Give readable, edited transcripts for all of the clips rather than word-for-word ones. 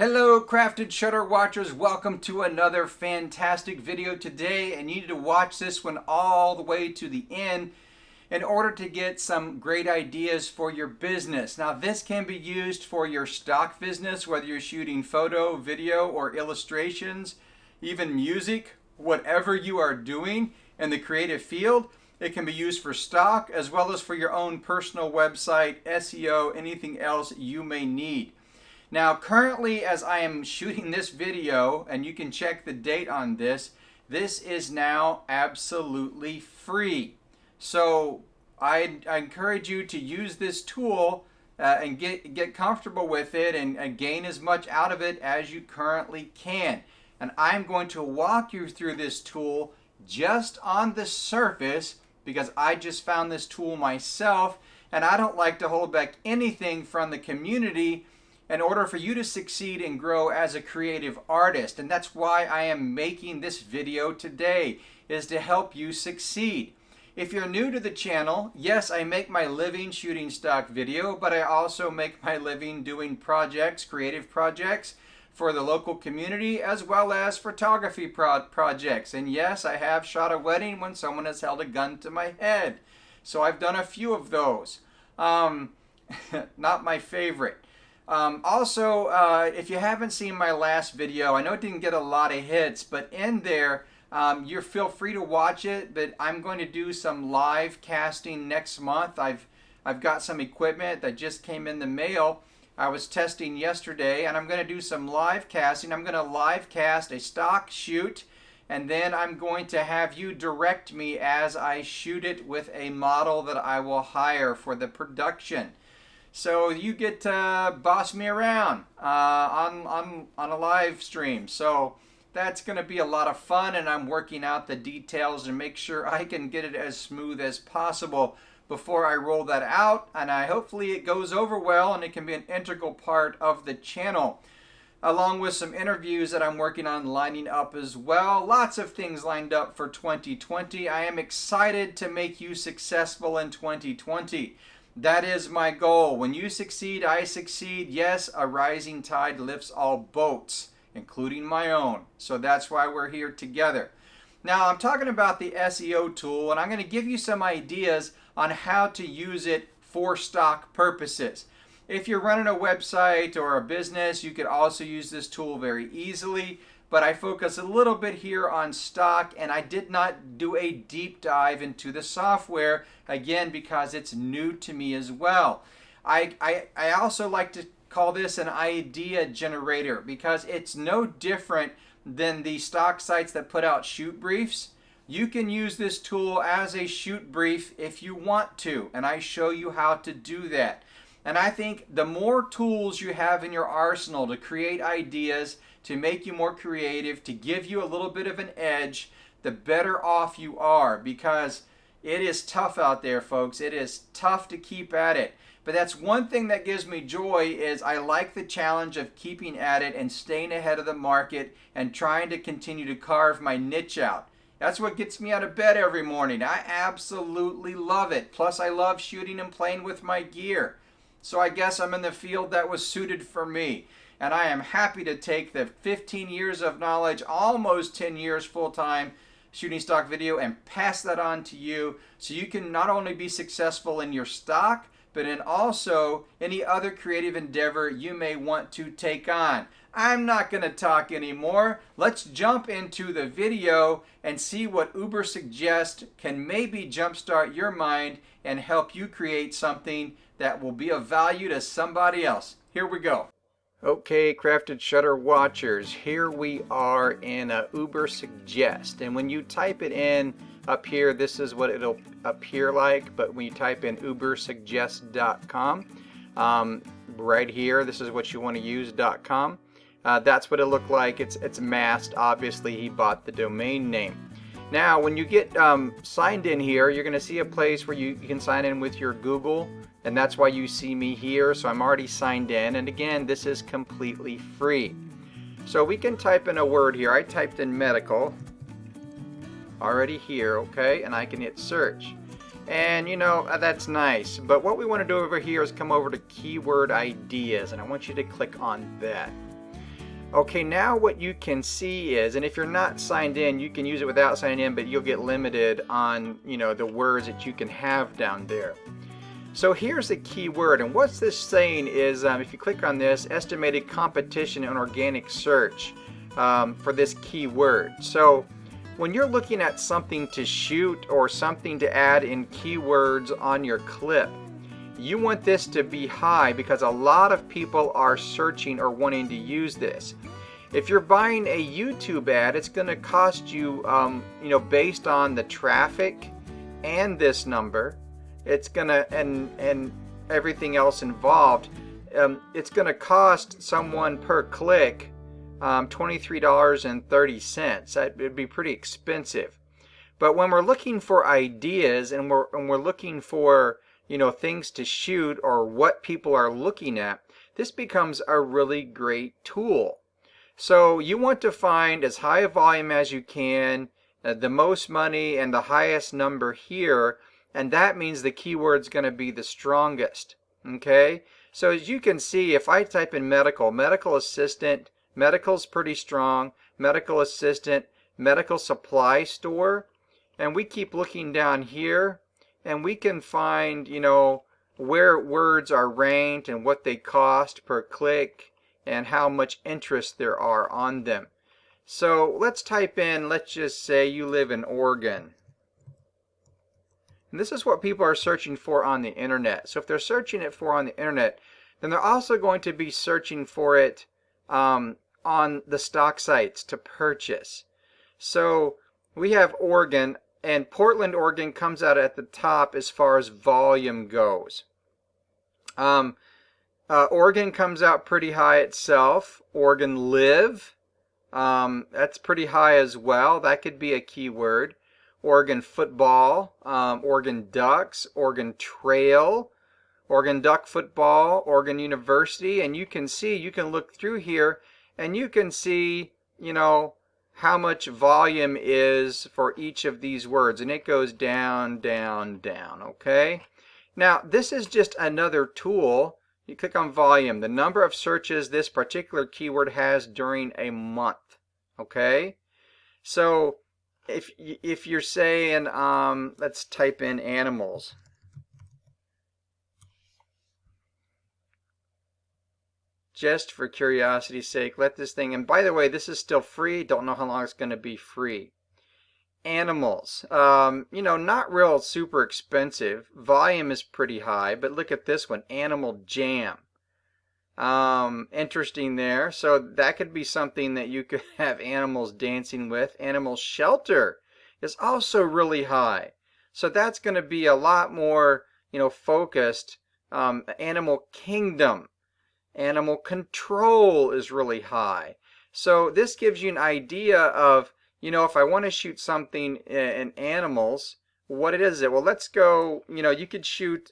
Hello crafted shutter watchers, welcome to another fantastic video today, and you need to watch this one all the way to the end in order to get some great ideas for your business. Now this can be used for your stock business, whether you're shooting photo, video, or illustrations, even music, whatever you are doing in the creative field. It can be used for stock as well as for your own personal website, SEO, anything else you may need. Now currently, as I am shooting this video, and you can check the date on this, this is now absolutely free. So I encourage you to use this tool and get comfortable with it and gain as much out of it as you currently can. And I'm going to walk you through this tool just on the surface because I just found this tool myself, and I don't like to hold back anything from the community in order for you to succeed and grow as a creative artist. And that's why I am making this video today, is to help you succeed. If you're new to the channel, yes, I make my living shooting stock video, but I also make my living doing projects, creative projects for the local community, as well as photography projects. And yes, I have shot a wedding when someone has held a gun to my head. So I've done a few of those. Not my favorite. Also, if you haven't seen my last video, I know it didn't get a lot of hits, but in there, you feel free to watch it. But I'm going to do some live casting next month. I've got some equipment that just came in the mail. I was testing yesterday, and I'm going to do some live casting. I'm going to live cast a stock shoot, and then I'm going to have you direct me as I shoot it with a model that I will hire for the production. So you get to boss me around on a live stream. So that's going to be a lot of fun, and I'm working out the details to make sure I can get it as smooth as possible before I roll that out. And hopefully it goes over well and it can be an integral part of the channel, along with some interviews that I'm working on lining up as well. Lots of things lined up for 2020. I am excited to make you successful in 2020. That is my goal. When you succeed, I succeed. Yes, a rising tide lifts all boats, including my own. So that's why we're here together. Now, I'm talking about the SEO tool, and I'm going to give you some ideas on how to use it for stock purposes. If you're running a website or a business, you could also use this tool very easily. But I focus a little bit here on stock, and I did not do a deep dive into the software, again, because it's new to me as well. I also like to call this an idea generator because it's no different than the stock sites that put out shoot briefs. You can use this tool as a shoot brief if you want to, and I show you how to do that. And I think the more tools you have in your arsenal to create ideas, to make you more creative, to give you a little bit of an edge, the better off you are, because it is tough out there, folks. It is tough to keep at it. But that's one thing that gives me joy, is I like the challenge of keeping at it and staying ahead of the market and trying to continue to carve my niche out. That's what gets me out of bed every morning. I absolutely love it. Plus I love shooting and playing with my gear. So I guess I'm in the field that was suited for me. And I am happy to take the 15 years of knowledge, almost 10 years full-time shooting stock video, and pass that on to you so you can not only be successful in your stock, but in also any other creative endeavor you may want to take on. I'm not going to talk anymore. Let's jump into the video and see what Uber Suggest can maybe jumpstart your mind and help you create something that will be of value to somebody else. Here we go. Okay, crafted shutter watchers, here we are in Uber Suggest, and when you type it in up here, this is what it'll appear like. But when you type in ubersuggest.com, right here, this is what you want to use, .com. That's what it looked like. It's masked. Obviously, he bought the domain name. Now, when you get signed in here, you're going to see a place where you can sign in with your Google, and that's why you see me here. So I'm already signed in, and again, this is completely free. So we can type in a word here. I typed in medical already here, okay, and I can hit search. And you know, that's nice, but what we want to do over here is come over to keyword ideas, and I want you to click on that. Okay, now what you can see is, and if you're not signed in, you can use it without signing in, but you'll get limited on, the words that you can have down there. So here's the key word, and what's this saying is, if you click on this, estimated competition in organic search for this keyword. So when you're looking at something to shoot or something to add in keywords on your clip, you want this to be high because a lot of people are searching or wanting to use this. If you're buying a YouTube ad, it's going to cost you, based on the traffic and this number, it's going to, and everything else involved, it's going to cost someone per click $23.30. That would be pretty expensive. But when we're looking for ideas and we're looking for things to shoot or what people are looking at, this becomes a really great tool. So you want to find as high a volume as you can, the most money and the highest number here, and that means the keyword's going to be the strongest. Okay? So as you can see, if I type in medical assistant, medical's pretty strong, medical assistant, medical supply store, and we keep looking down here, and we can find, where words are ranked and what they cost per click and how much interest there are on them. So let's type in, let's just say you live in Oregon. And this is what people are searching for on the internet. So if they're searching it for on the internet, then they're also going to be searching for it on the stock sites to purchase. So we have Oregon, and Portland, Oregon comes out at the top as far as volume goes. Oregon comes out pretty high itself. Oregon Live, that's pretty high as well. That could be a keyword. Oregon Football, Oregon Ducks, Oregon Trail, Oregon Duck Football, Oregon University, and you can see, you can look through here and you can see, how much volume is for each of these words, and it goes down, down, down, okay? Now, this is just another tool. You click on volume, the number of searches this particular keyword has during a month, okay? So, if you're saying, let's type in animals. Just for curiosity's sake, let this thing, and by the way, this is still free. Don't know how long it's going to be free. Animals, not real super expensive. Volume is pretty high, but look at this one, Animal Jam. Interesting there. So that could be something that you could have animals dancing with. Animal Shelter is also really high. So that's going to be a lot more, focused. Animal Kingdom. Animal Control is really high. So this gives you an idea of, if I want to shoot something in animals, what it is. Well, let's go, you could shoot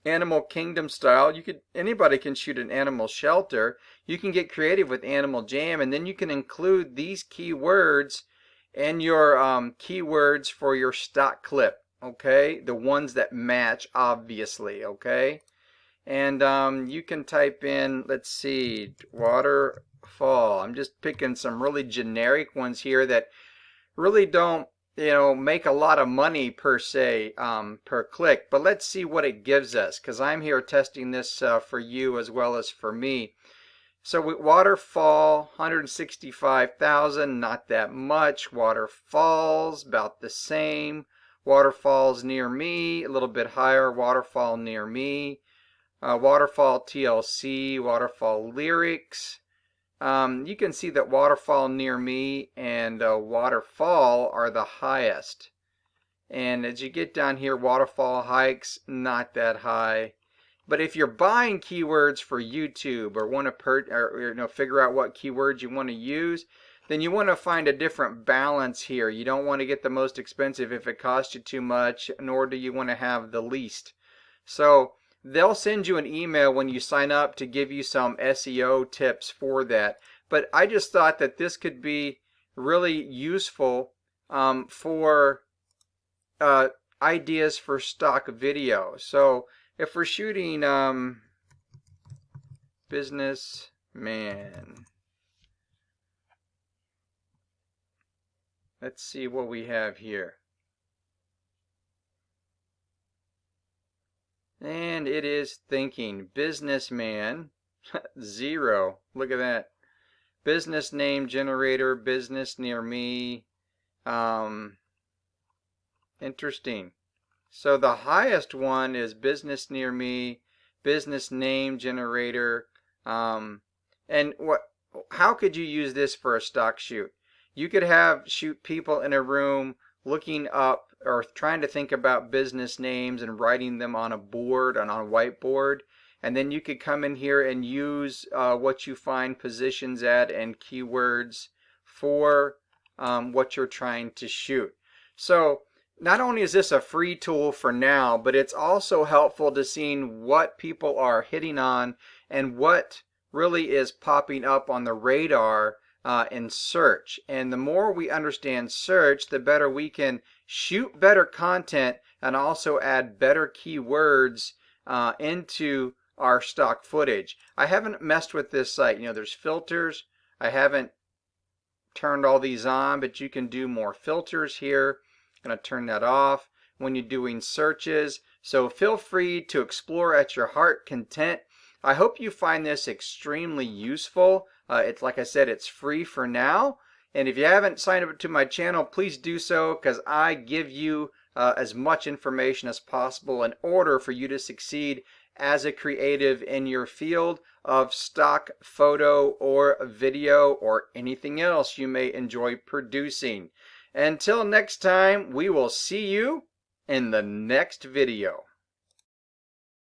Animal Kingdom style. Anybody can shoot an Animal Shelter. You can get creative with Animal Jam, and then you can include these keywords in your keywords for your stock clip, okay? The ones that match, obviously, okay? And you can type in, let's see, waterfall. I'm just picking some really generic ones here that really don't, make a lot of money per se per click. But let's see what it gives us, because I'm here testing this for you as well as for me. So with waterfall, 165,000, not that much. Waterfalls, about the same. Waterfalls near me, a little bit higher. Waterfall near me. Waterfall TLC, Waterfall Lyrics. You can see that Waterfall near me and Waterfall are the highest. And as you get down here, Waterfall Hikes, not that high. But if you're buying keywords for YouTube or want to figure out what keywords you want to use, then you want to find a different balance here. You don't want to get the most expensive if it costs you too much, nor do you want to have the least. So they'll send you an email when you sign up to give you some SEO tips for that. But I just thought that this could be really useful for ideas for stock video. So if we're shooting businessman, Let's see what we have here. And it is thinking. Businessman, 0. Look at that. Business name generator, business near me. Interesting. So the highest one is business near me, business name generator. And how could you use this for a stock shoot? You could shoot people in a room looking up or trying to think about business names and writing them on a board, on a whiteboard. And then you could come in here and use what you find positions at and keywords for what you're trying to shoot. So not only is this a free tool for now, but it's also helpful to seeing what people are hitting on and what really is popping up on the radar in search. And the more we understand search, the better we can shoot better content and also add better keywords into our stock footage. I haven't messed with this site. You know, there's filters. I haven't turned all these on, but you can do more filters here. I'm going to turn that off when you're doing searches. So feel free to explore at your heart content. I hope you find this extremely useful. It's like I said, it's free for now. And if you haven't signed up to my channel, please do so, because I give you as much information as possible in order for you to succeed as a creative in your field of stock photo or video or anything else you may enjoy producing. Until next time, we will see you in the next video.